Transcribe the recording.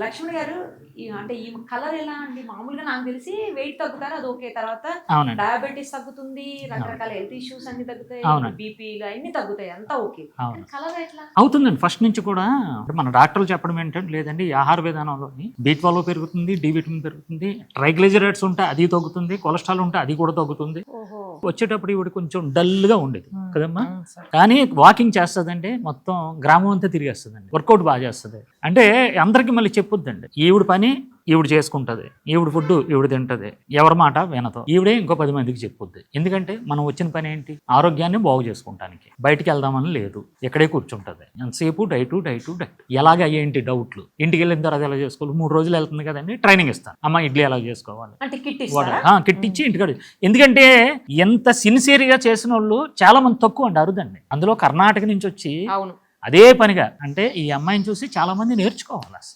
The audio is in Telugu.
లక్ష్మణ్ గారు అంటే ఈ కలర్ ఎలా అండి? మామూలుగా నాకు తెలిసి వెయిట్ తగ్గుతారు అది ఓకే. తర్వాత అవునండి. డయాబెటీస్ తగ్గుతుంది, రకరకాల హెల్త్ ఇష్యూస్ అన్ని తగ్గుతాయి, అవునండి. బీపీలు అన్ని తగ్గుతాయి, అంతా ఓకే. అవును. కలర్ ఎట్లా అవుతుందండి. ఫస్ట్ నుంచి కూడా అంటే మన డాక్టర్లు చెప్పడం ఏంటంటే లేదండి, ఈ ఆహార విధానంలోని B12 పెరుగుతుంది, డి విటమిన్ పెరుగుతుంది, ట్రైగ్లిజరైడ్స్ ఉంటే అది తగ్గుతుంది, కొలెస్ట్రాల్ ఉంటే అది కూడా తగ్గుతుంది. ఓహో. వచ్చేటప్పుడు ఇవిడ కొంచెం డల్గా ఉండేది కదమ్మా, కానీ వాకింగ్ చేస్తుందండి, మొత్తం గ్రామం అంతా తిరిగేస్తుందండి, వర్కౌట్ బాగా చేస్తుంది. అంటే అందరికీ మళ్ళీ చెప్పుద్దండి, ఈవిడ పని ఈవిడ చేసుకుంటుంది, ఈవిడ ఫుడ్ ఈవిడ తింటది, ఎవరి మాట వినదు, ఈవిడే ఇంకో 10 మందికి చెప్పుద్ది. ఎందుకంటే మనం వచ్చిన పని ఏంటి, ఆరోగ్యాన్ని బాగు చేసుకుంటానికి. బయటికి వెళ్దామని లేదు, ఇక్కడే కూర్చుంటుంది ఎంతసేపు డైటు డైటు డైట్. ఎలాగ ఏంటి డౌట్లు, ఇంటికి వెళ్ళిన తర్వాత ఎలా చేసుకోవాలి, 3 రోజులు వెళ్తుంది కదండి, ట్రైనింగ్ ఇస్తాను, అమ్మ ఇడ్లీ ఎలా చేసుకోవాలి అంటే కిట్ కిట్ ఇచ్చి ఇంటికాడ. ఎందుకంటే ఎంత సిన్సియర్గా చేసిన వాళ్ళు చాలా మంది తక్కువ అండి, అరుదండి. అందులో కర్ణాటక నుంచి వచ్చి అవును అదే పనిగా అంటే ఈ అమ్మాయిని చూసి చాలా మంది నేర్చుకోవాలి అసలు.